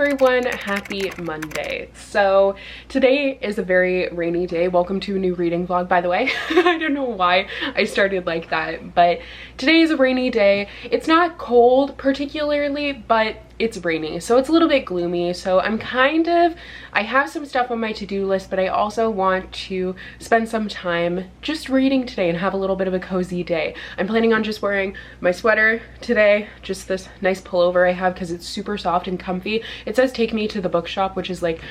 everyone, happy Monday. So today is a very rainy day. Welcome to a new reading vlog, by the way. I don't know why I started like that, but today is a rainy day. It's not cold particularly, but it's rainy, so it's a little bit gloomy. So I have some stuff on my to-do list, but I also want to spend some time just reading today and have a little bit of a cozy day. I'm planning on just wearing my sweater today, just this nice pullover I have because it's super soft and comfy. It says take me to the bookshop, which is like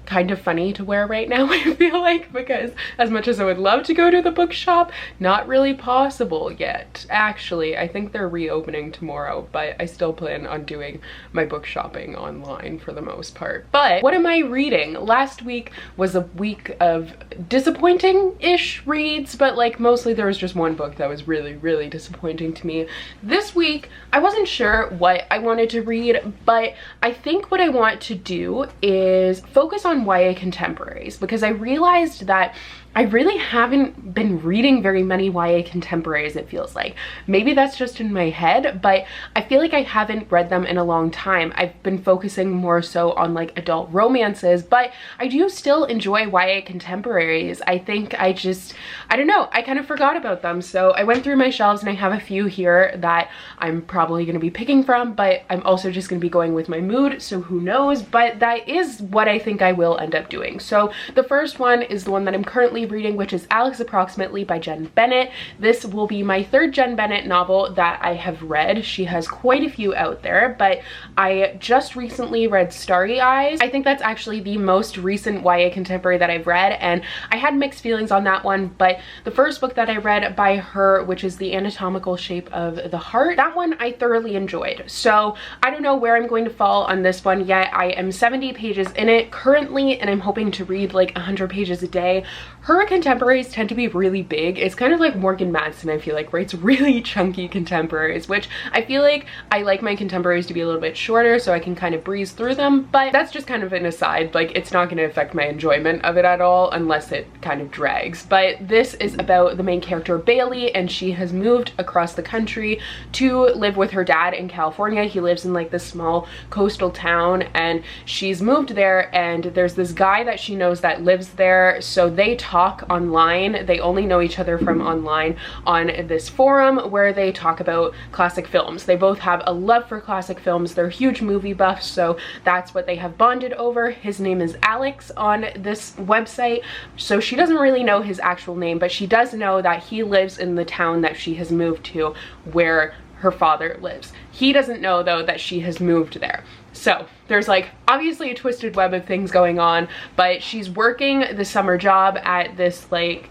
kind of funny to wear right now, I feel like, because as much as I would love to go to the bookshop, not really possible yet. Actually, I think they're reopening tomorrow, but I still plan on doing my book shopping online for the most part. But what am I reading? Last week was a week of disappointing-ish reads, but like mostly there was just one book that was really disappointing to me. This week, I wasn't sure what I wanted to read, but I think what I want to do is focus on YA contemporaries, because I realized that I really haven't been reading very many YA contemporaries, it feels like. Maybe that's just in my head, but I feel like I haven't read them in a long time. I've been focusing more so on like adult romances, but I do still enjoy YA contemporaries. I think I don't know, I kind of forgot about them. So I went through my shelves and I have a few here that I'm probably going to be picking from, but I'm also just going to be going with my mood, so who knows, but that is what I think I will end up doing. So the first one is the one that I'm currently reading, which is Alex Approximately by Jen Bennett. This will be my third Jen Bennett novel that I have read. She has quite a few out there, but I just recently read Starry Eyes. I think that's actually the most recent YA contemporary that I've read, and I had mixed feelings on that one, but the first book that I read by her, which is The Anatomical Shape of the Heart, that one I thoroughly enjoyed. So I don't know where I'm going to fall on this one yet. I am 70 pages in it currently, and I'm hoping to read like 100 pages a day. Her contemporaries tend to be really big. It's kind of like Morgan Madsen, I feel like, writes really chunky contemporaries, which I feel like I like my contemporaries to be a little bit shorter so I can kind of breeze through them, but that's just kind of an aside. Like, it's not going to affect my enjoyment of it at all unless it kind of drags. But this is about the main character Bailey, and she has moved across the country to live with her dad in California. He lives in like this small coastal town, and she's moved there, and there's this guy that she knows that lives there, so they talk online. They only know each other from online on this forum where they talk about classic films. They both have a love for classic films. They're huge movie buffs, so that's what they have bonded over. His name is Alex on this website, so she doesn't really know his actual name, but she does know that he lives in the town that she has moved to where her father lives. He doesn't know though that she has moved there. So there's like obviously a twisted web of things going on, but she's working the summer job at this, like,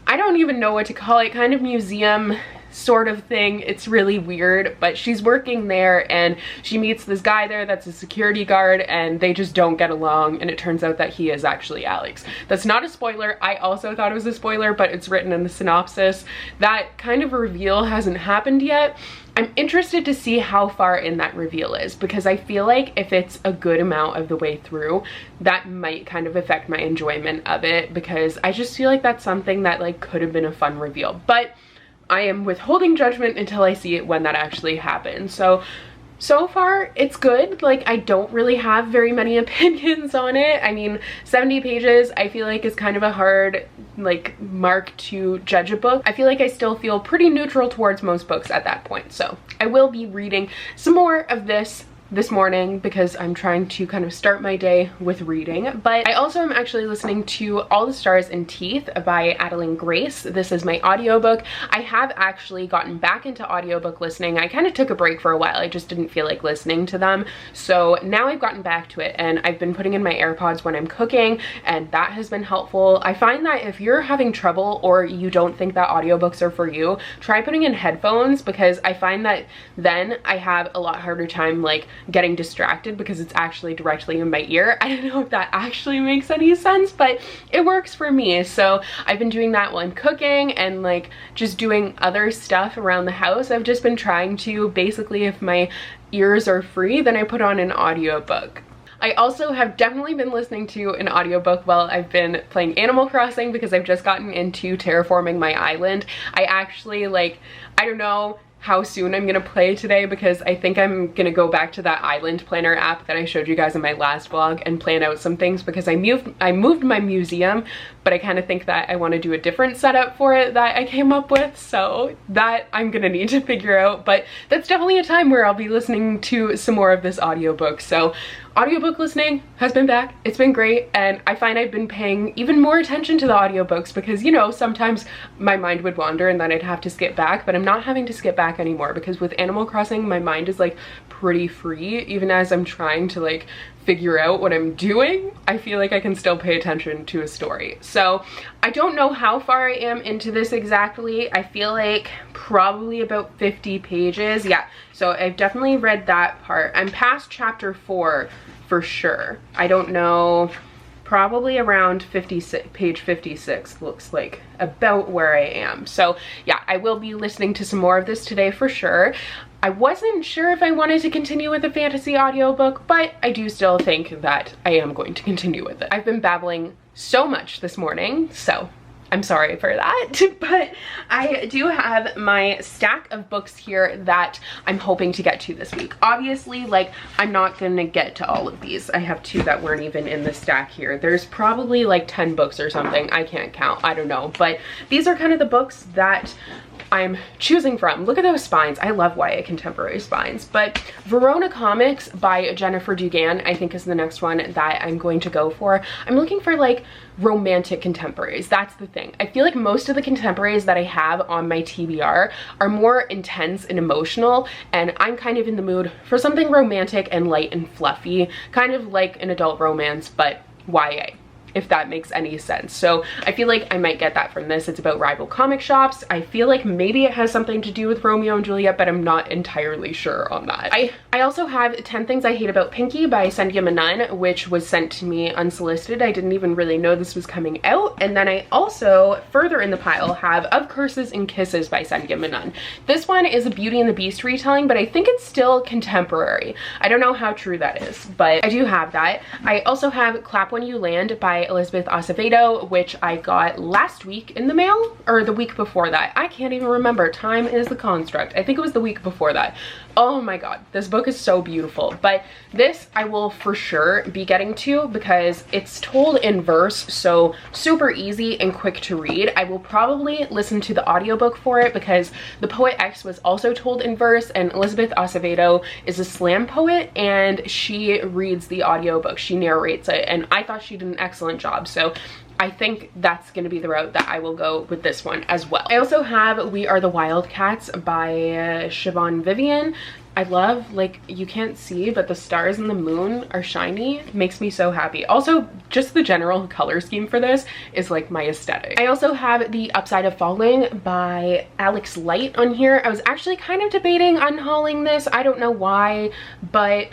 I don't even know what to call it, kind of museum sort of thing. It's really weird, but she's working there and she meets this guy there that's a security guard, and they just don't get along, and it turns out that he is actually Alex. That's not a spoiler. I also thought it was a spoiler, but it's written in the synopsis. That kind of reveal hasn't happened yet. I'm interested to see how far in that reveal is, because I feel like if it's a good amount of the way through, that might kind of affect my enjoyment of it, because I just feel like that's something that like could have been a fun reveal. But I am withholding judgment until I see it when that actually happens. So far it's good. Like, I don't really have very many opinions on it. I mean, 70 pages I feel like is kind of a hard like mark to judge a book. I feel like I still feel pretty neutral towards most books at that point. So I will be reading some more of this morning because I'm trying to kind of start my day with reading. But I also am actually listening to All the Stars and Teeth by Adeline Grace. This is my audiobook. I have actually gotten back into audiobook listening. I kind of took a break for a while. I just didn't feel like listening to them. So now I've gotten back to it, and I've been putting in my AirPods when I'm cooking, and that has been helpful. I find that if you're having trouble or you don't think that audiobooks are for you, try putting in headphones, because I find that then I have a lot harder time like getting distracted because it's actually directly in my ear. I don't know if that actually makes any sense, but it works for me. So I've been doing that while I'm cooking and like just doing other stuff around the house. I've just been trying to, basically, if my ears are free, then I put on an audiobook. I also have definitely been listening to an audiobook while I've been playing Animal Crossing, because I've just gotten into terraforming my island. I actually, like, I don't know, how soon I'm gonna play today, because I think I'm gonna go back to that island planner app that I showed you guys in my last vlog and plan out some things, because I moved my museum, but I kind of think that I want to do a different setup for it that I came up with, so that I'm gonna need to figure out. But that's definitely a time where I'll be listening to some more of this audiobook. So audiobook listening has been back. It's been great, and I find I've been paying even more attention to the audiobooks because, you know, sometimes my mind would wander and then I'd have to skip back, but I'm not having to skip back anymore, because with Animal Crossing my mind is like pretty free. Even as I'm trying to like figure out what I'm doing, I feel like I can still pay attention to a story. So I don't know how far I am into this exactly. I feel like probably about 50 pages. Yeah, so I've definitely read that part. I'm past chapter 4 for sure. I don't know, probably around page 56 looks like about where I am. So yeah, I will be listening to some more of this today for sure. I wasn't sure if I wanted to continue with the fantasy audiobook, but I do still think that I am going to continue with it. I've been babbling so much this morning, so I'm sorry for that, but I do have my stack of books here that I'm hoping to get to this week. Obviously, like, I'm not gonna get to all of these. I have 2 that weren't even in the stack here. There's probably like 10 books or something. I can't count, I don't know, but these are kind of the books that I'm choosing from. Look at those spines. I love YA contemporary spines. But Verona Comics by Jennifer Dugan, I think, is the next one that I'm going to go for. I'm looking for like romantic contemporaries. That's the thing. I feel like most of the contemporaries that I have on my TBR are more intense and emotional, and I'm kind of in the mood for something romantic and light and fluffy, kind of like an adult romance, but YA, if that makes any sense. So I feel like I might get that from this. It's about rival comic shops. I feel like maybe it has something to do with Romeo and Juliet, but I'm not entirely sure on that. I also have 10 Things I Hate About Pinky by Sandhya Menon, which was sent to me unsolicited. I didn't even really know this was coming out. And then I also, further in the pile, have Of Curses and Kisses by Sandhya Menon. This one is a Beauty and the Beast retelling, but I think it's still contemporary. I don't know how true that is, but I do have that. I also have Clap When You Land by Elizabeth Acevedo, which I got last week in the mail, or the week before that. I can't even remember. Time is the construct. I think it was the week before that. Oh my god, this book is so beautiful. But this I will for sure be getting to because it's told in verse, so super easy and quick to read. I will probably listen to the audiobook for it because The Poet X was also told in verse, and Elizabeth Acevedo is a slam poet and she reads the audiobook. She narrates it, and I thought she did an excellent job. So I think that's going to be the route that I will go with this one as well. I also have We Are the Wildcats by Siobhan Vivian. I love, like, you can't see, but the stars and the moon are shiny. It makes me so happy. Also, just the general color scheme for this is like my aesthetic. I also have The Upside of Falling by Alex Light on here. I was actually kind of debating unhauling this. I don't know why, but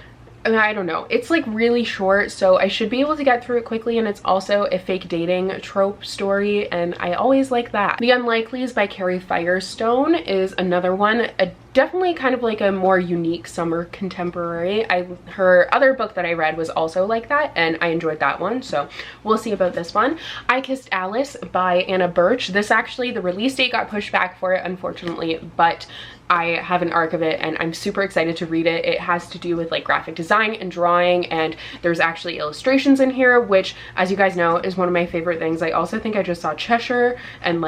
I don't know. It's like really short, so I should be able to get through it quickly, and it's also a fake dating trope story, and I always like that. The Unlikelies by Carrie Firestone is another one. Definitely kind of like a more unique summer contemporary. Her other book that I read was also like that, and I enjoyed that one, so we'll see about this one. I Kissed Alice by Anna Birch. This actually, the release date got pushed back for it, unfortunately, but I have an arc of it and I'm super excited to read it. It has to do with like graphic design and drawing, and there's actually illustrations in here, which, as you guys know, is one of my favorite things. I also think I just saw Cheshire and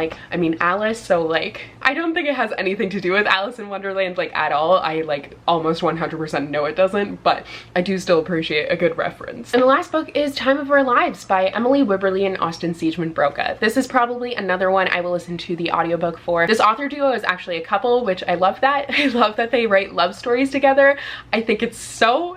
Alice, so like I don't think it has anything to do with Alice in Wonderland like at all. I like almost 100% know it doesn't, but I do still appreciate a good reference. And the last book is Time of Our Lives by Emily Wibberley and Austin Siegemund Broca. This is probably another one I will listen to the audiobook for. This author duo is actually a couple, which I love that. I love that they write love stories together. I think it's so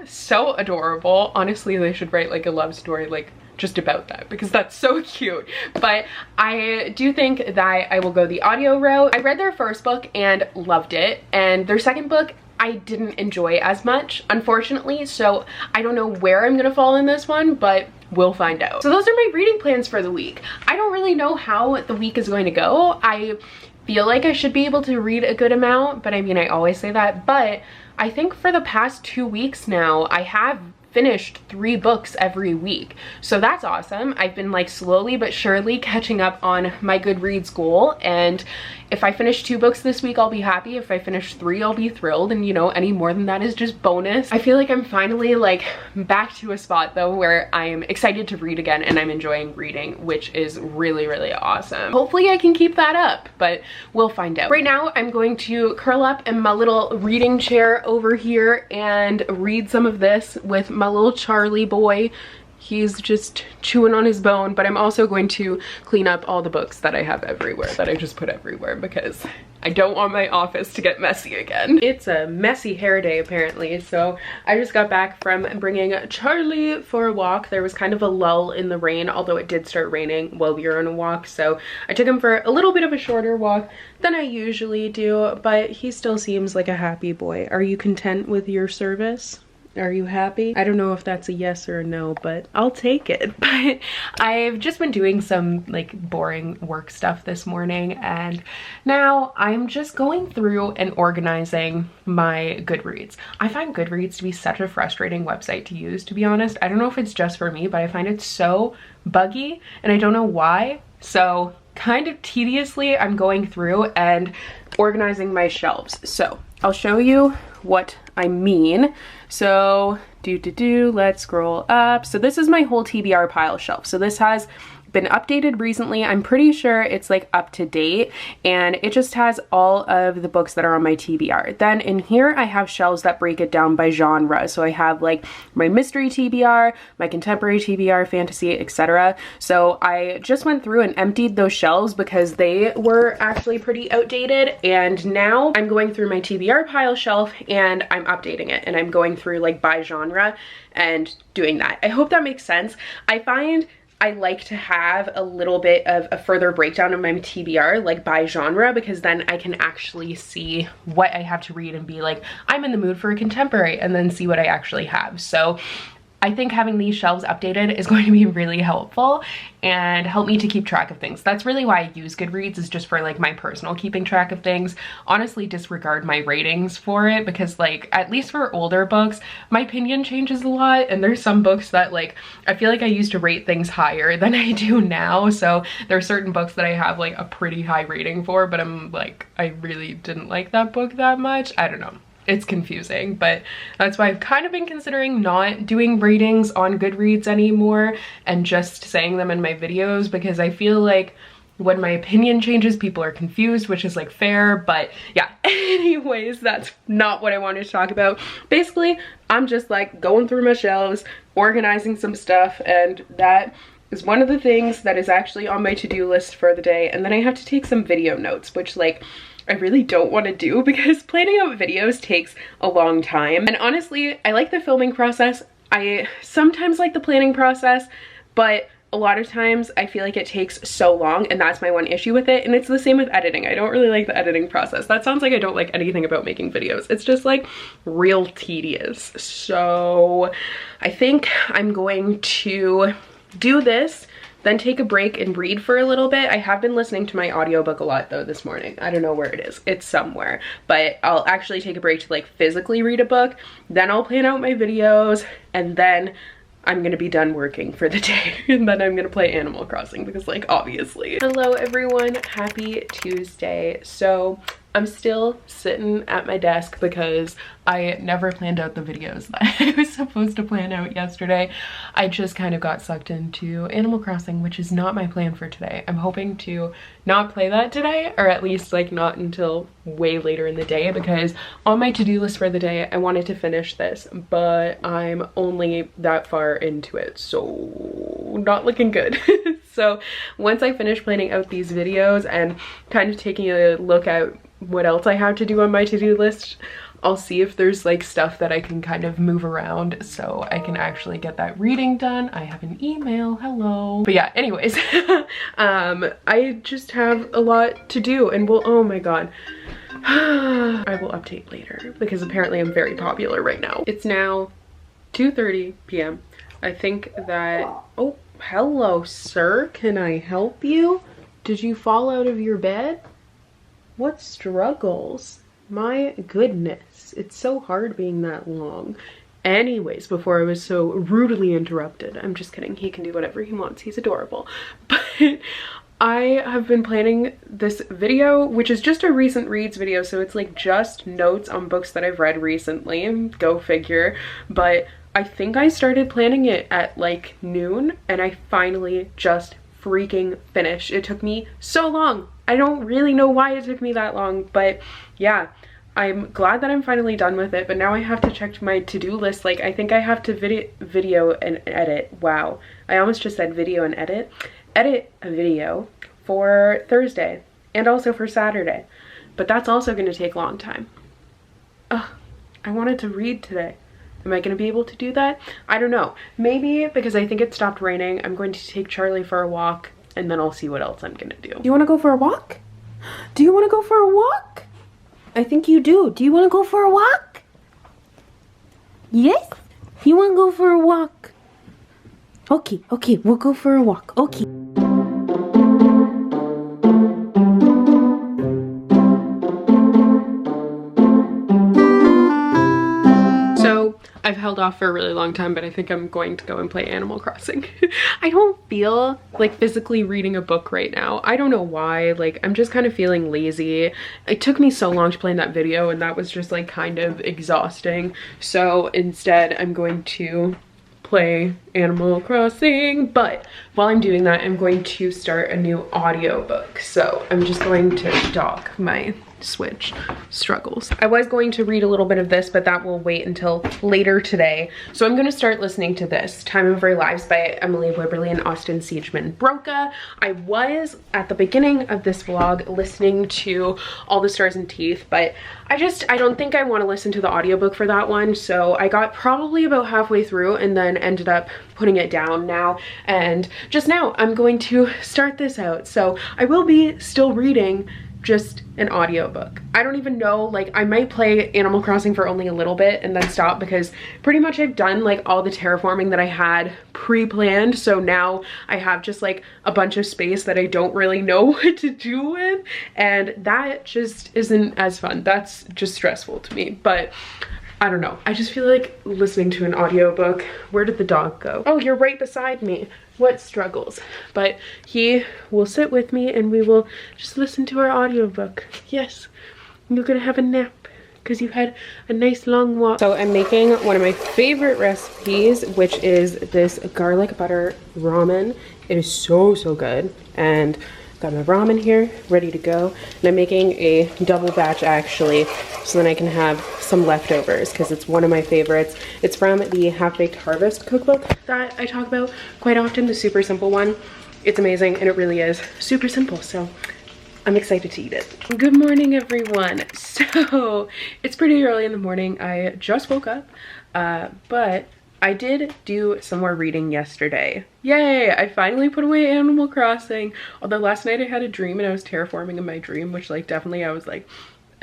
adorable. Honestly, they should write like a love story like just about that, because that's so cute. But I do think that I will go the audio route. I read their first book and loved it, and their second book I didn't enjoy as much, unfortunately, so I don't know where I'm gonna fall in this one, but we'll find out. So those are my reading plans for the week. I don't really know how the week is going to go. I feel like I should be able to read a good amount, but I mean, I always say that, but I think for the past 2 weeks now, I have finished 3 books every week. So that's awesome. I've been like slowly but surely catching up on my Goodreads goal, and if I finish 2 books this week, I'll be happy. If I finish 3, I'll be thrilled, and you know, any more than that is just bonus. I feel like I'm finally like back to a spot though where I'm excited to read again and I'm enjoying reading, which is really, really awesome. Hopefully I can keep that up, but we'll find out. Right now, I'm going to curl up in my little reading chair over here and read some of this with my little Charlie boy. He's just chewing on his bone, but I'm also going to clean up all the books that I have everywhere, that I just put everywhere, because I don't want my office to get messy again. It's a messy hair day apparently, so I just got back from bringing Charlie for a walk. There was kind of a lull in the rain, although it did start raining while we were on a walk, so I took him for a little bit of a shorter walk than I usually do, but he still seems like a happy boy. Are you content with your service? Are you happy? I don't know if that's a yes or a no, but I'll take it. But I've just been doing some like boring work stuff this morning, and now I'm just going through and organizing my Goodreads. I find Goodreads to be such a frustrating website to use, to be honest. I don't know if it's just for me, but I find it so buggy and I don't know why. So kind of tediously, I'm going through and organizing my shelves. So I'll show you what I mean. So let's scroll up. So this is my whole TBR pile shelf. So this has been updated recently. I'm pretty sure it's like up to date, and it just has all of the books that are on my TBR. Then in here I have shelves that break it down by genre. So I have like my mystery TBR, my contemporary TBR, fantasy, etc. So I just went through and emptied those shelves because they were actually pretty outdated, and now I'm going through my TBR pile shelf and I'm updating it, and I'm going through like by genre and doing that. I hope that makes sense. I find I like to have a little bit of a further breakdown of my TBR, like by genre, because then I can actually see what I have to read and be like, I'm in the mood for a contemporary, and then see what I actually have. So I think having these shelves updated is going to be really helpful and help me to keep track of things. That's really why I use Goodreads, is just for like my personal keeping track of things. Honestly, disregard my ratings for it, because like, at least for older books, my opinion changes a lot, and there's some books that like, I feel like I used to rate things higher than I do now. So there are certain books that I have like a pretty high rating for, but I'm like, I really didn't like that book that much. I don't know. It's confusing, but that's why I've kind of been considering not doing ratings on Goodreads anymore and just saying them in my videos, because I feel like when my opinion changes, people are confused, which is like fair. But yeah, anyways, that's not what I wanted to talk about. Basically, I'm just like going through my shelves, organizing some stuff, and that is one of the things that is actually on my to-do list for the day. And then I have to take some video notes, which like I really don't want to do, because planning out videos takes a long time. And honestly, I like the filming process. I sometimes like the planning process, but a lot of times I feel like it takes so long, and that's my one issue with it. And it's the same with editing. I don't really like the editing process. That sounds like I don't like anything about making videos. It's just like real tedious. So I think I'm going to do this, then take a break and read for a little bit. I have been listening to my audiobook a lot though this morning. I don't know where it is. It's somewhere. But I'll actually take a break to like physically read a book. Then I'll plan out my videos, and then I'm gonna be done working for the day. And then I'm gonna play Animal Crossing, because like, obviously. Hello everyone, happy Tuesday. So I'm still sitting at my desk because I never planned out the videos that I was supposed to plan out yesterday. I just kind of got sucked into Animal Crossing, which is not my plan for today. I'm hoping to not play that today, or at least like not until way later in the day, because on my to-do list for the day, I wanted to finish this, but I'm only that far into it, so not looking good. So once I finish planning out these videos and kind of taking a look at what else I have to do on my to-do list, I'll see if there's like stuff that I can kind of move around so I can actually get that reading done. I have an email, hello. But yeah, anyways, I just have a lot to do, and oh my god. I will update later, because apparently I'm very popular right now. It's now 2:30 p.m. I think that, oh, hello sir, can I help you? Did you fall out of your bed? What struggles? My goodness, it's so hard being that long. Anyways, before I was so rudely interrupted, I'm just kidding, he can do whatever he wants, he's adorable. But I have been planning this video, which is just a recent reads video, so it's like just notes on books that I've read recently, go figure. But I think I started planning it at like noon, and I finally just freaking finished. It took me so long. I don't really know why it took me that long, but yeah. I'm glad that I'm finally done with it, but now I have to check my to-do list. Like, I think I have to video and edit. Wow. I almost just said video and edit. Edit a video for Thursday and also for Saturday. But that's also going to take a long time. Ugh, I wanted to read today. Am I going to be able to do that? I don't know. Maybe because I think it stopped raining, I'm going to take Charlie for a walk, and then I'll see what else I'm going to do. Do you want to go for a walk? Do you want to go for a walk? I think you do. Do you want to go for a walk? Yes? You want to go for a walk? Okay, okay, we'll go for a walk. Okay. I've held off for a really long time, but I think I'm going to go and play Animal Crossing. I don't feel like physically reading a book right now. I don't know why. Like, I'm just kind of feeling lazy. It took me so long to plan that video, and that was just like kind of exhausting. So instead, I'm going to play Animal Crossing. But while I'm doing that, I'm going to start a new audiobook. So I'm just going to dock my Switch struggles. I was going to read a little bit of this, but that will wait until later today. So I'm going to start listening to this, Time of Our Lives by Emily Wibberley and Austin Siegeman Broca. I was at the beginning of this vlog listening to All the Stars and Teeth, but I don't think I want to listen to the audiobook for that one. So I got probably about halfway through and then ended up putting it down now. And just now I'm going to start this out. So I will be still reading just an audiobook. I don't even know, like, I might play Animal Crossing for only a little bit and then stop, because pretty much I've done like all the terraforming that I had pre-planned. So now I have just like a bunch of space that I don't really know what to do with, and that just isn't as fun. That's just stressful to me. But I don't know, I just feel like listening to an audiobook. Where did the dog go? Oh, you're right beside me. What struggles? But he will sit with me and we will just listen to our audiobook. Yes, you're gonna have a nap because you had a nice long walk. So I'm making one of my favorite recipes, which is this garlic butter ramen. It is so good, and got my ramen here ready to go, and I'm making a double batch actually, so then I can have some leftovers because it's one of my favorites. It's from the Half-Baked Harvest cookbook that I talk about quite often, the super simple one. It's amazing, and it really is super simple, so I'm excited to eat it. Good morning, everyone. So it's pretty early in the morning. I just woke up, but I did do some more reading yesterday. Yay! I finally put away Animal Crossing. Although last night I had a dream and I was terraforming in my dream, which like definitely I was like,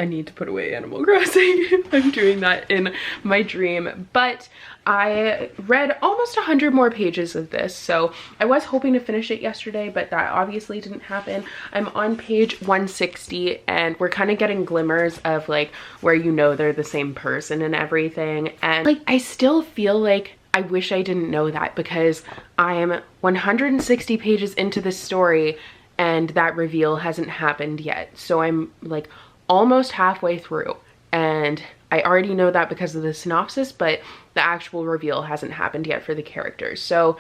I need to put away Animal Crossing. I'm doing that in my dream. But I read almost 100 more pages of this, so I was hoping to finish it yesterday, but that obviously didn't happen. I'm on page 160, and we're kind of getting glimmers of like where you know they're the same person and everything. And like, I still feel like I wish I didn't know that, because I'm 160 pages into this story and that reveal hasn't happened yet. So I'm like almost halfway through, and I already know that because of the synopsis, but the actual reveal hasn't happened yet for the characters. So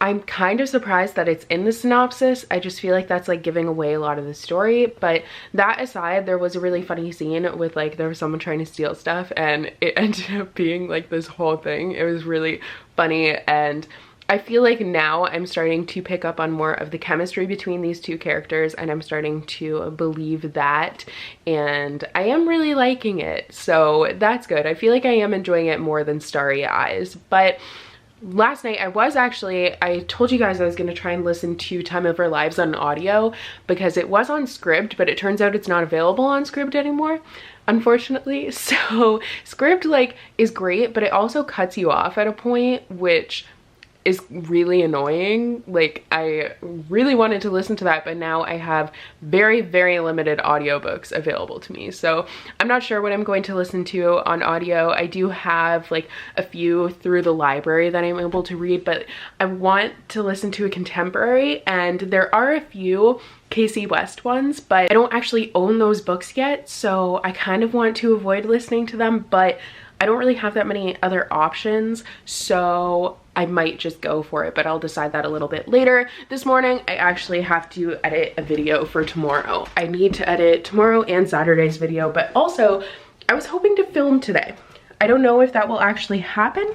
I'm kind of surprised that it's in the synopsis. I just feel like that's like giving away a lot of the story. But that aside, there was a really funny scene with like, there was someone trying to steal stuff, and it ended up being like this whole thing. It was really funny, and I feel like now I'm starting to pick up on more of the chemistry between these two characters, and I'm starting to believe that, and I am really liking it, so that's good. I feel like I am enjoying it more than Starry Eyes. But last night I told you guys I was going to try and listen to Time of Our Lives on audio, because it was on Scribd, but it turns out it's not available on Scribd anymore, unfortunately. So Scribd like is great, but it also cuts you off at a point, which is really annoying. Like, I really wanted to listen to that, but now I have very, very limited audiobooks available to me. So I'm not sure what I'm going to listen to on audio. I do have like a few through the library that I'm able to read, but I want to listen to a contemporary, and there are a few Casey West ones, but I don't actually own those books yet, so I kind of want to avoid listening to them, but I don't really have that many other options, so I might just go for it, but I'll decide that a little bit later. This morning, I actually have to edit a video for tomorrow. I need to edit tomorrow and Saturday's video, but also I was hoping to film today. I don't know if that will actually happen.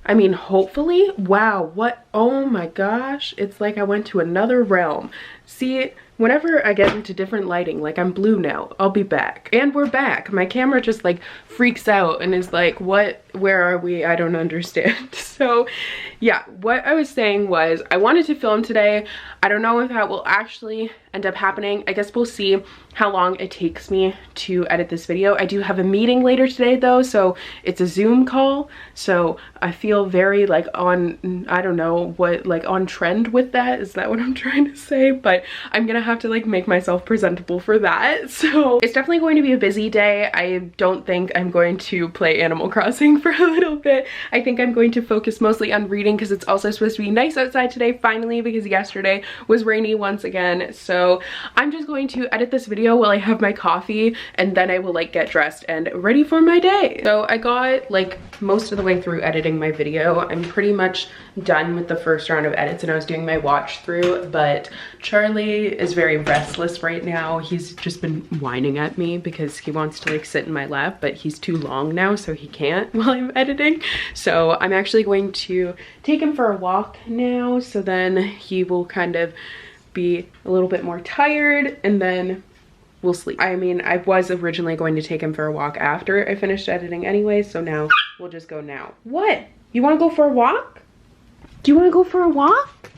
I mean, hopefully. Wow, what? Oh my gosh, it's like I went to another realm. See, whenever I get into different lighting, like I'm blue now, I'll be back. And we're back. My camera just like freaks out and is like, what, where are we? I don't understand. So yeah, what I was saying was I wanted to film today. I don't know if that will actually end up happening. I guess we'll see how long it takes me to edit this video. I do have a meeting later today though, so it's a Zoom call. So I feel very like on, I don't know what, like on trend with that. Is that what I'm trying to say? But I'm gonna have to like make myself presentable for that. So it's definitely going to be a busy day. I don't think I'm going to play Animal Crossing for a little bit. I think I'm going to focus mostly on reading because it's also supposed to be nice outside today finally, because yesterday was rainy once again. So I'm just going to edit this video while I have my coffee, and then I will like get dressed and ready for my day. So I got like most of the way through editing my video. I'm pretty much done with the first round of edits, and I was doing my watch through, but Charlie is very restless right now. He's just been whining at me because he wants to like sit in my lap, but he's too long now, so he can't while I'm editing. So I'm actually going to take him for a walk now, so then he will kind of be a little bit more tired, and then we'll sleep. I mean, I was originally going to take him for a walk after I finished editing anyway, so now we'll just go now. What? You want to go for a walk? Do you want to go for a walk?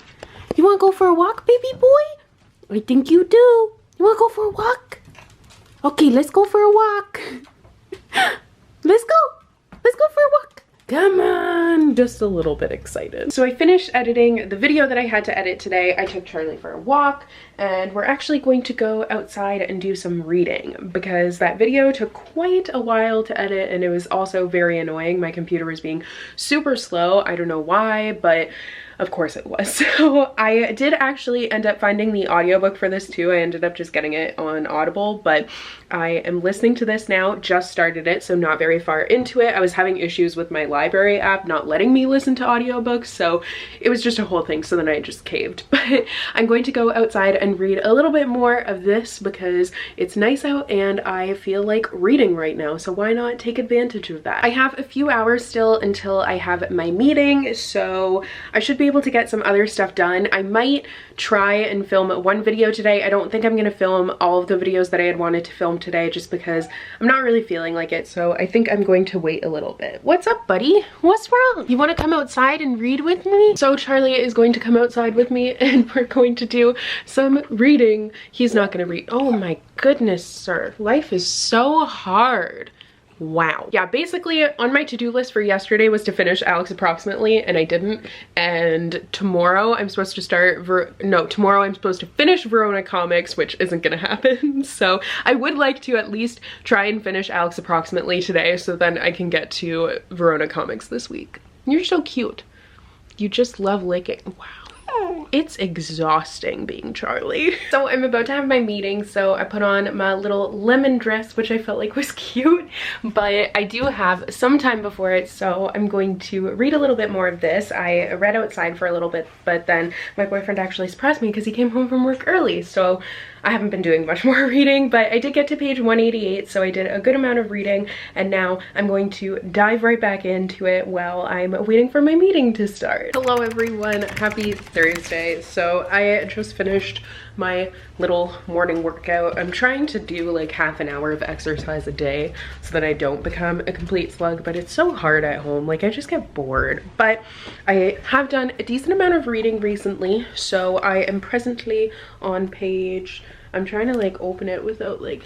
You want to go for a walk, baby boy? I think you do. You want to go for a walk? Okay, let's go for a walk. Let's go. Let's go for a walk. Come on, just a little bit excited. So I finished editing the video that I had to edit today. I took Charlie for a walk, and we're actually going to go outside and do some reading because that video took quite a while to edit, and it was also very annoying. My computer was being super slow. I don't know why, but of course it was. So I did actually end up finding the audiobook for this too. I ended up just getting it on Audible, but I am listening to this now, just started it, so not very far into it. I was having issues with my library app not letting me listen to audiobooks, so it was just a whole thing, so then I just caved. But I'm going to go outside and read a little bit more of this because it's nice out and I feel like reading right now, so why not take advantage of that? I have a few hours still until I have my meeting, so I should be able to get some other stuff done. I might try and film one video today. I don't think I'm gonna film all of the videos that I had wanted to film today just because I'm not really feeling like it, so I think I'm going to wait a little bit. What's up, buddy? What's wrong? You want to come outside and read with me? So Charlie is going to come outside with me and we're going to do some reading. He's not gonna read. Oh my goodness, sir. Life is so hard. Wow. Yeah, basically on my to-do list for yesterday was to finish Alex Approximately, and I didn't. And tomorrow I'm supposed to start, tomorrow I'm supposed to finish Verona Comics, which isn't gonna happen. So I would like to at least try and finish Alex Approximately today, so then I can get to Verona Comics this week. You're so cute. You just love licking. Wow. It's exhausting being Charlie. So I'm about to have my meeting, so I put on my little lemon dress, which I felt like was cute, but I do have some time before it, so I'm going to read a little bit more of this. I read outside for a little bit, but then my boyfriend actually surprised me because he came home from work early, so I haven't been doing much more reading, but I did get to page 188, so I did a good amount of reading, and now I'm going to dive right back into it while I'm waiting for my meeting to start. Hello everyone, happy Thursday. So I just finished my little morning workout. I'm trying to do like half an hour of exercise a day so that I don't become a complete slug, but it's so hard at home. Like I just get bored. But I have done a decent amount of reading recently, so I am presently on page, I'm trying to like open it without like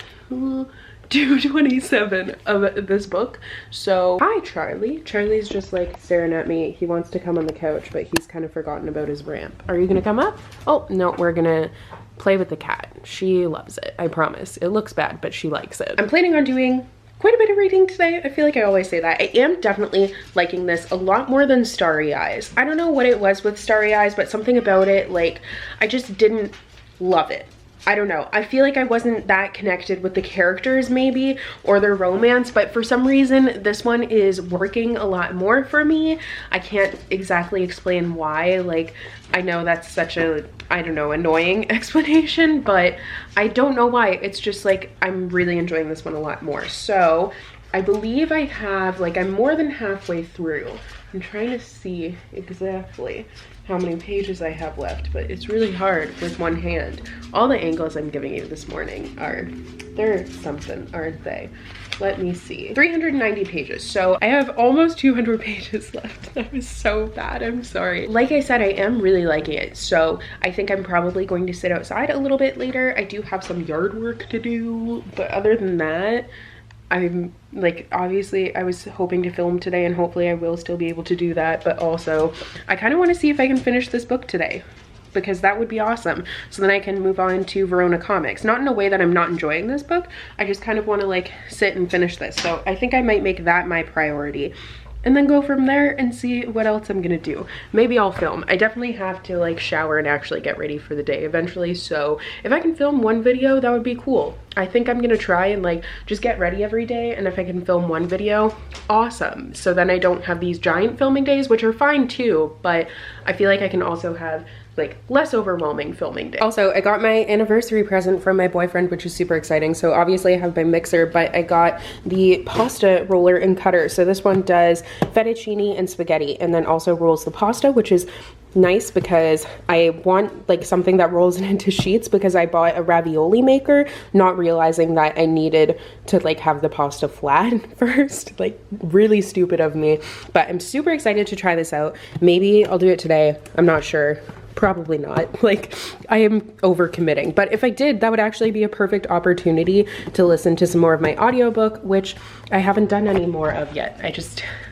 227 of this book. So hi Charlie. Charlie's just like staring at me. He wants to come on the couch, but he's kind of forgotten about his ramp. Are you gonna come up? Oh no, we're gonna play with the cat. She loves it, I promise. It looks bad, but she likes it. I'm planning on doing quite a bit of reading today. I feel like I always say that. I am definitely liking this a lot more than Starry Eyes. I don't know what it was with Starry Eyes, but something about it, like, I just didn't love it. I don't know. I feel like I wasn't that connected with the characters maybe, or their romance, but for some reason this one is working a lot more for me. I can't exactly explain why. Like, I know that's such a, I don't know, annoying explanation, but I don't know why. It's just like, I'm really enjoying this one a lot more. So I believe I have, like, I'm more than halfway through. I'm trying to see exactly how many pages I have left, but it's really hard with one hand. All the angles I'm giving you this morning are, they're something, aren't they? Let me see. 390 pages. So I have almost 200 pages left. That was so bad. I'm sorry. Like I said, I am really liking it. So I think I'm probably going to sit outside a little bit later. I do have some yard work to do, but other than that, I'm like, obviously I was hoping to film today and hopefully I will still be able to do that, but also I kind of want to see if I can finish this book today, because that would be awesome. So then I can move on to Verona Comics. Not in a way that I'm not enjoying this book, I just kind of want to like sit and finish this. So I think I might make that my priority and then go from there and see what else I'm gonna do. Maybe I'll film. I definitely have to like shower and actually get ready for the day eventually. So if I can film one video, that would be cool. I think I'm gonna try and like just get ready every day, and if I can film one video, awesome. So then I don't have these giant filming days, which are fine too, but I feel like I can also have like less overwhelming filming day. Also, I got my anniversary present from my boyfriend, which is super exciting. So obviously I have my mixer, but I got the pasta roller and cutter. So this one does fettuccine and spaghetti, and then also rolls the pasta, which is nice because I want like something that rolls it into sheets, because I bought a ravioli maker, not realizing that I needed to like have the pasta flat first. Like, really stupid of me, but I'm super excited to try this out. Maybe I'll do it today, I'm not sure. Probably not. Like, I am overcommitting, but if I did, that would actually be a perfect opportunity to listen to some more of my audiobook, which I haven't done any more of yet.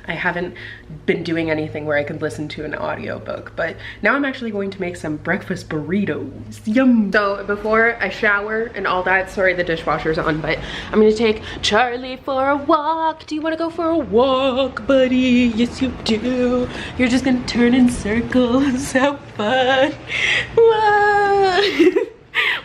I haven't been doing anything where I could listen to an audiobook, but now I'm actually going to make some breakfast burritos. Yum! So before I shower and all that, sorry the dishwasher's on, but I'm gonna take Charlie for a walk. Do you wanna go for a walk, buddy? Yes, you do. You're just gonna turn in circles. How fun.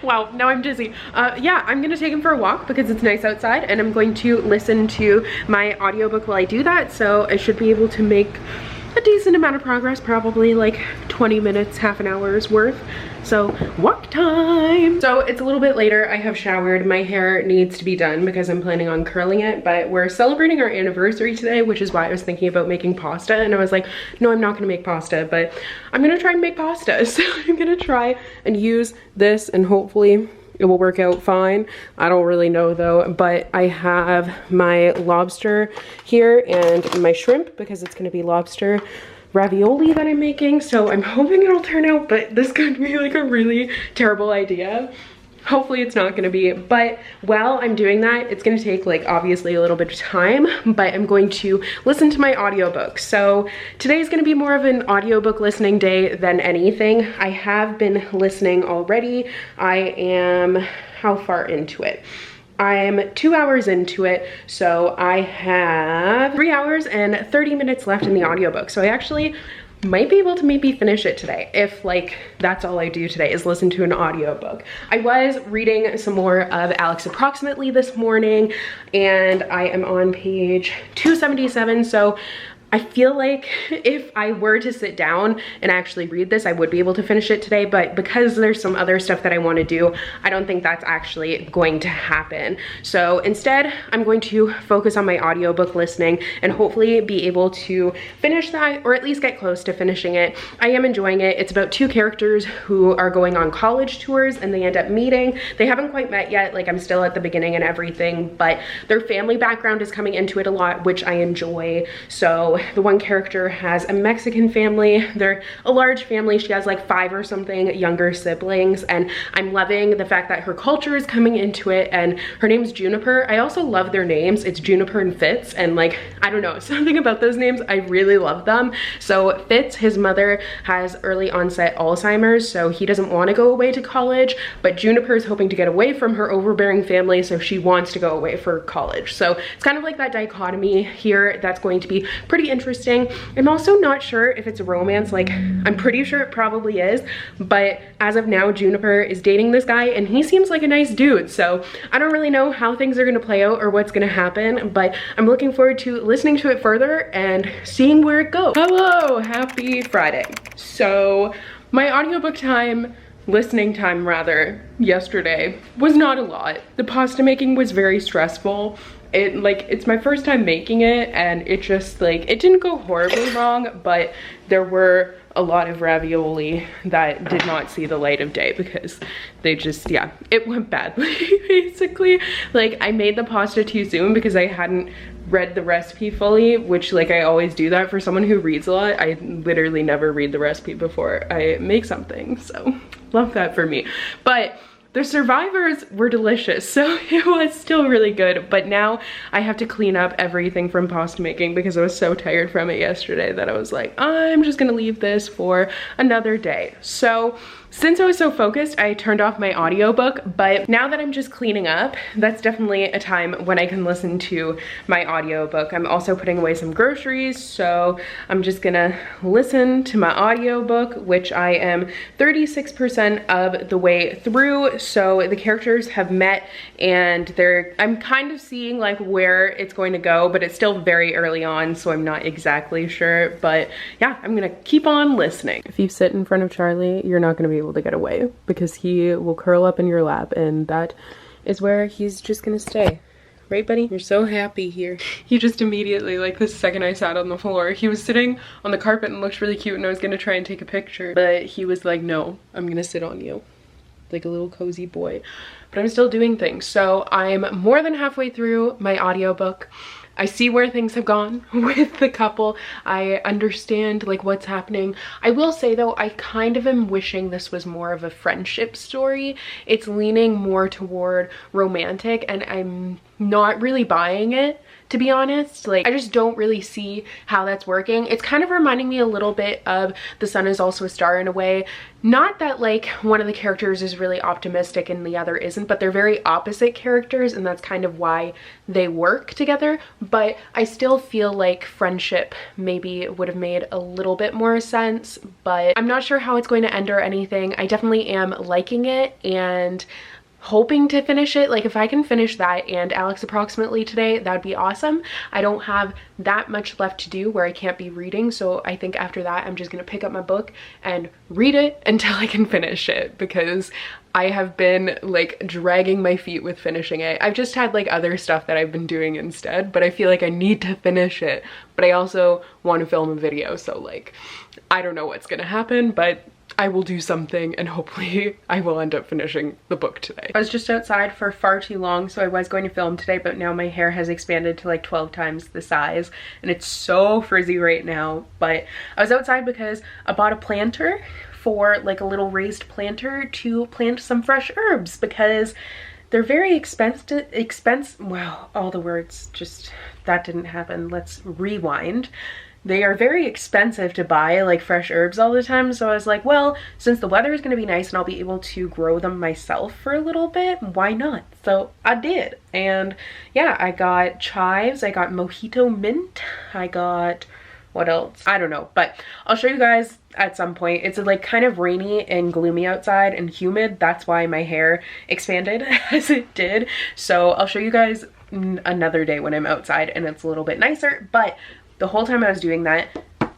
Wow, now I'm dizzy. Yeah, I'm gonna take him for a walk because it's nice outside, and I'm going to listen to my audiobook while I do that, so I should be able to make a decent amount of progress, probably like 20 minutes, half an hour's worth. So walk time. So it's a little bit later. I have showered. My hair needs to be done because I'm planning on curling it, but we're celebrating our anniversary today, which is why I was thinking about making pasta, and I was like, no, I'm not gonna make pasta, but I'm gonna try and make pasta. So I'm gonna try and use this, and hopefully it will work out fine. I don't really know though, but I have my lobster here and my shrimp because it's gonna be lobster ravioli that I'm making. So I'm hoping it'll turn out, but this could be like a really terrible idea. Hopefully it's not gonna be, but while I'm doing that, it's gonna take like obviously a little bit of time, but I'm going to listen to my audiobook. So today's gonna be more of an audiobook listening day than anything. I have been listening already. I am, how far into it? I'm 2 hours into it, so I have 3 hours and 30 minutes left in the audiobook. So I actually might be able to maybe finish it today if like that's all I do today is listen to an audiobook. I was reading some more of Alex Approximately this morning, and I am on page 277. So I feel like if I were to sit down and actually read this, I would be able to finish it today, but because there's some other stuff that I want to do, I don't think that's actually going to happen. So instead, I'm going to focus on my audiobook listening and hopefully be able to finish that, or at least get close to finishing it. I am enjoying it. It's about two characters who are going on college tours and they end up meeting. They haven't quite met yet, like I'm still at the beginning and everything, but their family background is coming into it a lot, which I enjoy. So the one character has a Mexican family. They're a large family. She has like 5 or something younger siblings, and I'm loving the fact that her culture is coming into it, and her name's Juniper. I also love their names. It's Juniper and Fitz, and like, I don't know, something about those names, I really love them. So Fitz, his mother has early onset Alzheimer's, so he doesn't want to go away to college, but Juniper is hoping to get away from her overbearing family, so she wants to go away for college. So it's kind of like that dichotomy here that's going to be pretty interesting. I'm also not sure if it's a romance. Like, I'm pretty sure it probably is, but as of now, Juniper is dating this guy and he seems like a nice dude. So I don't really know how things are going to play out or what's going to happen, but I'm looking forward to listening to it further and seeing where it goes. Hello, happy Friday. So my audiobook time, listening time rather, yesterday was not a lot. The pasta making was very stressful. It's my first time making it, and it just like, it didn't go horribly wrong, but there were a lot of ravioli that did not see the light of day because they just, yeah, it went badly basically. Like, I made the pasta too soon because I hadn't read the recipe fully, which, like, I always do that for someone who reads a lot. I literally never read the recipe before I make something, so love that for me. But the survivors were delicious, so it was still really good, but now I have to clean up everything from pasta making because I was so tired from it yesterday that I was like, I'm just gonna leave this for another day. So since I was so focused, I turned off my audiobook, but now that I'm just cleaning up, that's definitely a time when I can listen to my audiobook. I'm also putting away some groceries, so I'm just gonna listen to my audiobook, which I am 36% of the way through. So the characters have met and I'm kind of seeing like where it's going to go, but it's still very early on, so I'm not exactly sure. But yeah, I'm gonna keep on listening. If you sit in front of Charlie, you're not gonna be able to get away because he will curl up in your lap, and that is where he's just gonna stay. Right, buddy? You're so happy here. He just immediately, like the second I sat on the floor, he was sitting on the carpet and looked really cute, and I was gonna try and take a picture, but he was like, no, I'm gonna sit on you. Like a little cozy boy. But I'm still doing things. So I'm more than halfway through my audiobook. I see where things have gone with the couple. I understand like what's happening. I will say though, I kind of am wishing this was more of a friendship story. It's leaning more toward romantic, and I'm not really buying it, to be honest. Like, I just don't really see how that's working. It's kind of reminding me a little bit of The Sun Is Also a Star in a way. Not that like one of the characters is really optimistic and the other isn't, but they're very opposite characters, and that's kind of why they work together. But I still feel like friendship maybe would have made a little bit more sense, but I'm not sure how it's going to end or anything. I definitely am liking it and hoping to finish it. Like, if I can finish that and Alex Approximately today, that would be awesome. I don't have that much left to do where I can't be reading, so I think after that I'm just gonna pick up my book and read it until I can finish it, because I have been like dragging my feet with finishing it. I've just had like other stuff that I've been doing instead, but I feel like I need to finish it. But I also want to film a video, so like, I don't know what's gonna happen, but I will do something, and hopefully I will end up finishing the book today. I was just outside for far too long, so I was going to film today, but now my hair has expanded to like 12 times the size and it's so frizzy right now. But I was outside because I bought a planter, for like a little raised planter to plant some fresh herbs, because they're very expensive. Wow, all the words just, that didn't happen. Let's rewind. They are very expensive to buy like fresh herbs all the time, so I was like, well, since the weather is going to be nice and I'll be able to grow them myself for a little bit, why not? So I did. And yeah, I got chives, I got mojito mint, I got, what else? I don't know, but I'll show you guys at some point. It's like kind of rainy and gloomy outside and humid. That's why my hair expanded as it did. So I'll show you guys another day when I'm outside and it's a little bit nicer. But the whole time I was doing that,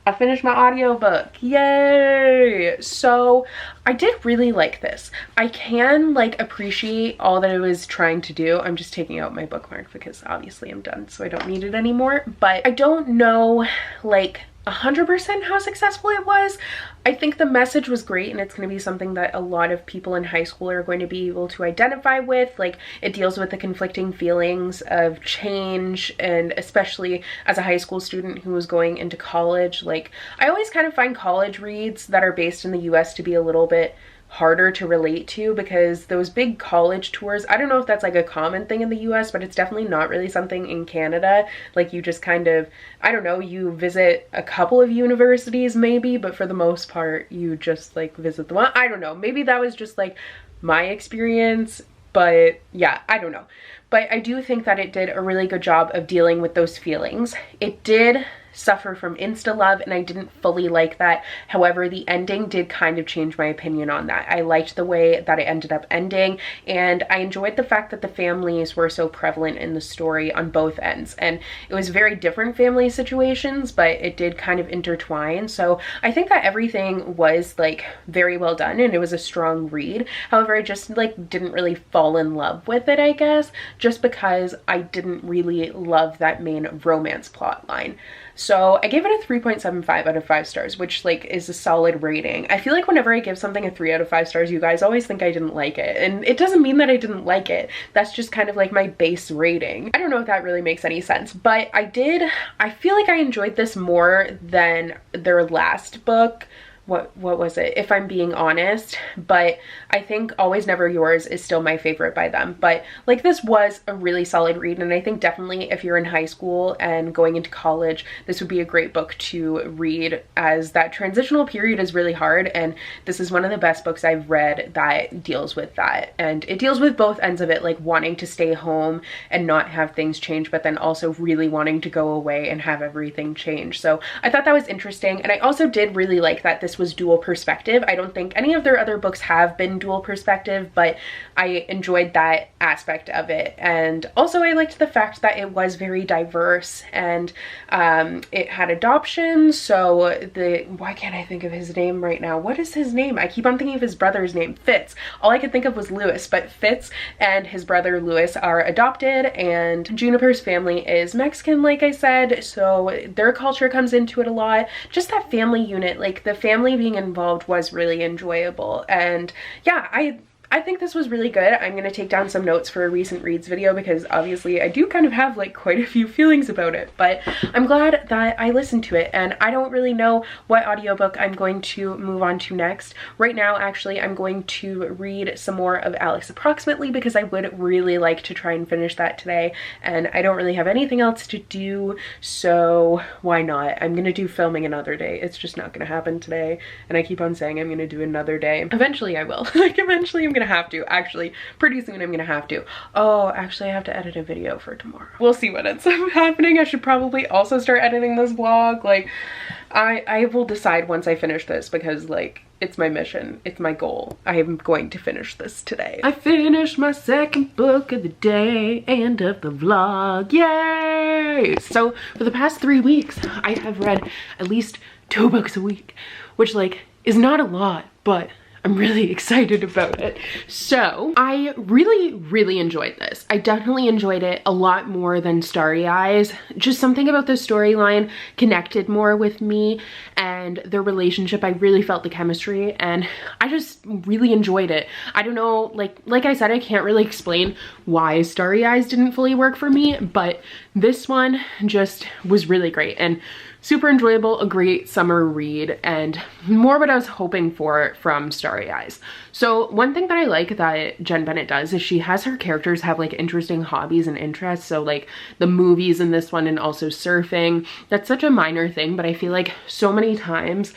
I finished my audiobook. Yay! So I did really like this. I can like appreciate all that I was trying to do. I'm just taking out my bookmark because obviously I'm done, so I don't need it anymore. But I don't know like 100% how successful it was. I think the message was great, and it's going to be something that a lot of people in high school are going to be able to identify with. Like, it deals with the conflicting feelings of change, and especially as a high school student who was going into college. Like, I always kind of find college reads that are based in the US to be a little bit harder to relate to, because those big college tours, I don't know if that's like a common thing in the US, but it's definitely not really something in Canada. Like, you just kind of, I don't know, you visit a couple of universities maybe, but for the most part you just like visit the one. I don't know, maybe that was just like my experience, but yeah, I don't know. But I do think that it did a really good job of dealing with those feelings. It did suffer from insta love, and I didn't fully like that. However, the ending did kind of change my opinion on that. I liked the way that it ended up ending, and I enjoyed the fact that the families were so prevalent in the story on both ends, and it was very different family situations, but it did kind of intertwine. So I think that everything was like very well done, and it was a strong read. However, I just like didn't really fall in love with it, I guess, just because I didn't really love that main romance plot line. So I gave it a 3.75 out of 5 stars, which like is a solid rating. I feel like whenever I give something a 3 out of 5 stars, you guys always think I didn't like it. And it doesn't mean that I didn't like it. That's just kind of like my base rating. I don't know if that really makes any sense, but I feel like I enjoyed this more than their last book. What was it? If I'm being honest. But I think Always Never Yours is still my favorite by them. But like, this was a really solid read, and I think definitely if you're in high school and going into college, this would be a great book to read, as that transitional period is really hard, and this is one of the best books I've read that deals with that. And it deals with both ends of it, like wanting to stay home and not have things change, but then also really wanting to go away and have everything change. So I thought that was interesting, and I also did really like that this was dual perspective. I don't think any of their other books have been dual perspective, but I enjoyed that aspect of it. And also I liked the fact that it was very diverse, and it had adoption. So why can't I think of his name right now? What is his name? I keep on thinking of his brother's name, Fitz. All I could think of was Lewis, but Fitz and his brother Lewis are adopted, and Juniper's family is Mexican, like I said, so their culture comes into it a lot. Just that family unit, like the family being involved, was really enjoyable. And yeah, I think this was really good. I'm going to take down some notes for a recent reads video, because obviously I do kind of have like quite a few feelings about it, but I'm glad that I listened to it. And I don't really know what audiobook I'm going to move on to next. Right now, actually, I'm going to read some more of Alex Approximately, because I would really like to try and finish that today, and I don't really have anything else to do, so why not? I'm going to do filming another day. It's just not going to happen today, and I keep on saying I'm going to do another day. Eventually I will. Like, eventually I'm gonna have to. Actually, pretty soon I'm gonna have to. Oh, actually I have to edit a video for tomorrow. We'll see what ends up happening. I should probably also start editing this vlog. Like, I will decide once I finish this, because like, it's my mission, it's my goal. I am going to finish this today. I finished my second book of the day and of the vlog. Yay! So for the past 3 weeks, I have read at least 2 books a week, which like is not a lot, but I'm really excited about it. So I really enjoyed this. I definitely enjoyed it a lot more than Starry Eyes. Just something about the storyline connected more with me, and their relationship, I really felt the chemistry, and I just really enjoyed it. I don't know, like I said, I can't really explain why Starry Eyes didn't fully work for me, but this one just was really great and super enjoyable, a great summer read, and more what I was hoping for from Starry Eyes. So one thing that I like that Jen Bennett does is she has her characters have like interesting hobbies and interests. So like the movies in this one, and also surfing. That's such a minor thing, but I feel like so many times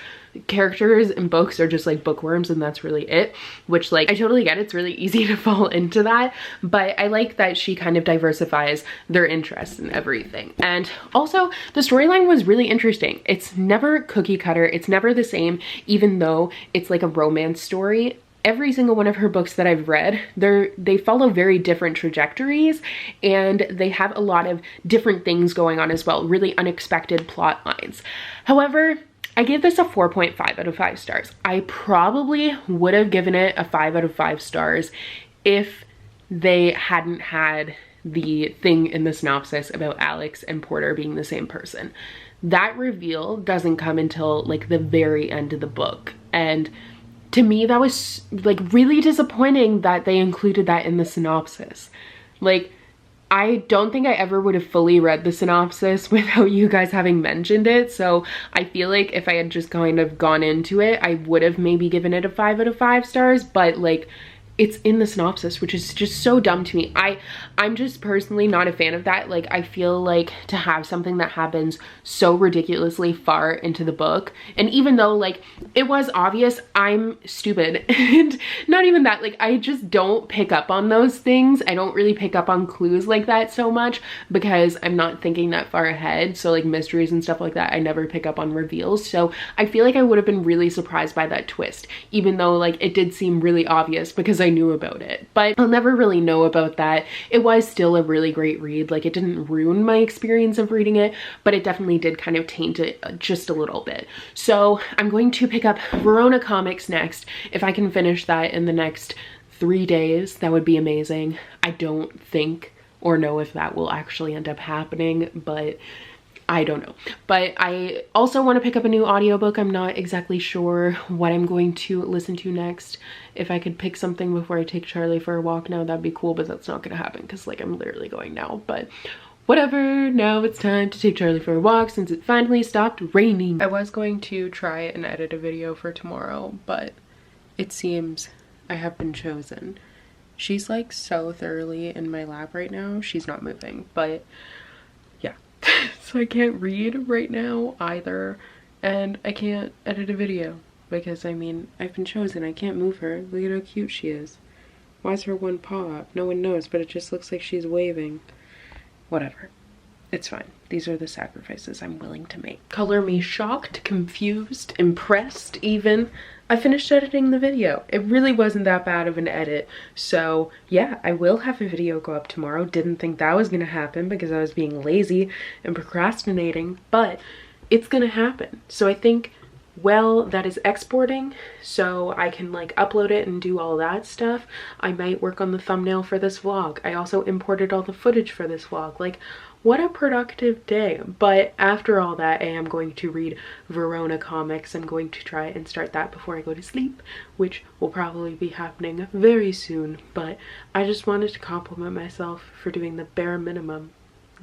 characters in books are just like bookworms, and that's really it, which like I totally get. It's really easy to fall into that, but I like that she kind of diversifies their interests and everything. And also the storyline was really interesting. It's never cookie cutter, it's never the same, even though it's like a romance story. Every single one of her books that I've read, they follow very different trajectories, and they have a lot of different things going on as well, really unexpected plot lines. However, I gave this a 4.5 out of 5 stars. I probably would have given it a 5 out of 5 stars if they hadn't had the thing in the synopsis about Alex and Porter being the same person. that reveal doesn't come until like the very end of the book. And to me, that was like really disappointing that they included that in the synopsis. Like, I don't think I ever would have fully read the synopsis without you guys having mentioned it. So I feel like if I had just kind of gone into it, I would have maybe given it a 5 out of 5 stars, but like, it's in the synopsis, which is just so dumb to me. I'm just personally not a fan of that. Like, I feel like to have something that happens so ridiculously far into the book, and even though like it was obvious, I'm stupid. And not even that, like I just don't pick up on those things. I don't really pick up on clues like that so much because I'm not thinking that far ahead. So like mysteries and stuff like that, I never pick up on reveals. So I feel like I would have been really surprised by that twist, even though like it did seem really obvious because I knew about it. But I'll never really know about that. It was still a really great read. Like, it didn't ruin my experience of reading it, but it definitely did kind of taint it just a little bit. So I'm going to pick up Verona Comics next. If I can finish that in the next 3 days, that would be amazing. I don't think or know if that will actually end up happening, but I don't know. But I also want to pick up a new audiobook. I'm not exactly sure what I'm going to listen to next. If I could pick something before I take Charlie for a walk now, that'd be cool, but that's not gonna happen because like I'm literally going now. But whatever, now it's time to take Charlie for a walk since it finally stopped raining. I was going to try and edit a video for tomorrow, but it seems I have been chosen. She's like so thoroughly in my lap right now. She's not moving, but yeah. So I can't read right now either, and I can't edit a video because I mean, I've been chosen. I can't move her. Look at how cute she is. Why is her one paw up? No one knows, but it just looks like she's waving. Whatever. It's fine. These are the sacrifices I'm willing to make. Color me shocked, confused, impressed even. I finished editing the video. It really wasn't that bad of an edit. So yeah, I will have a video go up tomorrow. Didn't think that was gonna happen because I was being lazy and procrastinating, but it's gonna happen. So I think, well, that is exporting, so I can like upload it and do all that stuff. I might work on the thumbnail for this vlog. I also imported all the footage for this vlog. Like, what a productive day. But after all that, I am going to read Verona Comics. I'm going to try and start that before I go to sleep, which will probably be happening very soon. But I just wanted to compliment myself for doing the bare minimum.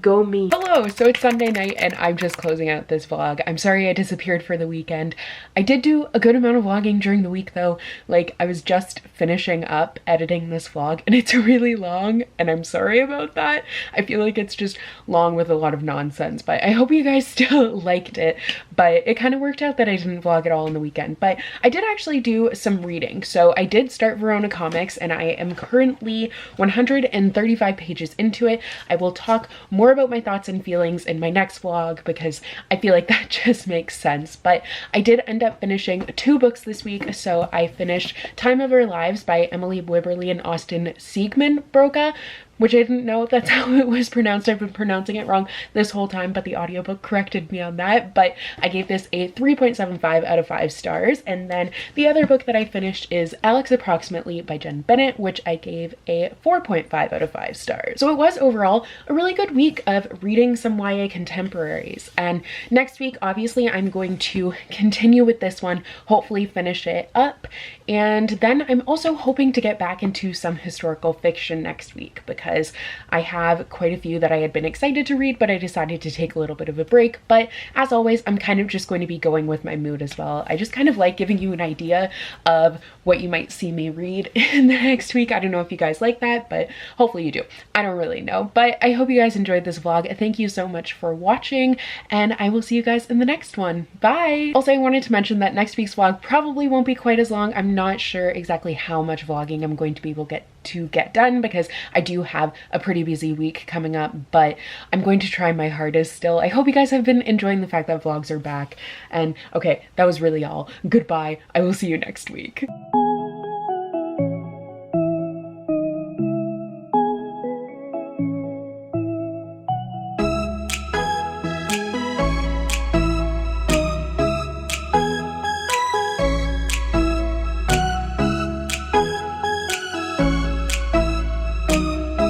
Go me. Hello, so it's Sunday night and I'm just closing out this vlog. I'm sorry I disappeared for the weekend. I did do a good amount of vlogging during the week though. Like, I was just finishing up editing this vlog and it's really long and I'm sorry about that. I feel like it's just long with a lot of nonsense, but I hope you guys still liked it. But it kind of worked out that I didn't vlog at all in the weekend, but I did actually do some reading. So I did start Verona Comics and I am currently 135 pages into it. I will talk more about my thoughts and feelings in my next vlog because I feel like that just makes sense. But I did end up finishing 2 books this week. So I finished Time of Our Lives by Emily Wibberley and Austin Siegman-Broca, which I didn't know if that's how it was pronounced. I've been pronouncing it wrong this whole time, but the audiobook corrected me on that. But I gave this a 3.75 out of 5 stars. And then the other book that I finished is Alex Approximately by Jen Bennett, which I gave a 4.5 out of 5 stars. So it was overall a really good week of reading some YA contemporaries. And next week, obviously, I'm going to continue with this one, hopefully finish it up. And then I'm also hoping to get back into some historical fiction next week because I have quite a few that I had been excited to read, but I decided to take a little bit of a break. But as always, I'm kind of just going to be going with my mood as well. I just kind of like giving you an idea of what you might see me read in the next week. I don't know if you guys like that, but hopefully you do. I don't really know, but I hope you guys enjoyed this vlog. Thank you so much for watching, and I will see you guys in the next one. Bye! Also, I wanted to mention that next week's vlog probably won't be quite as long. I'm not sure exactly how much vlogging I'm going to be able to get done because I do have a pretty busy week coming up, but I'm going to try my hardest still. I hope you guys have been enjoying the fact that vlogs are back. And okay, that was really all. Goodbye. I will see you next week.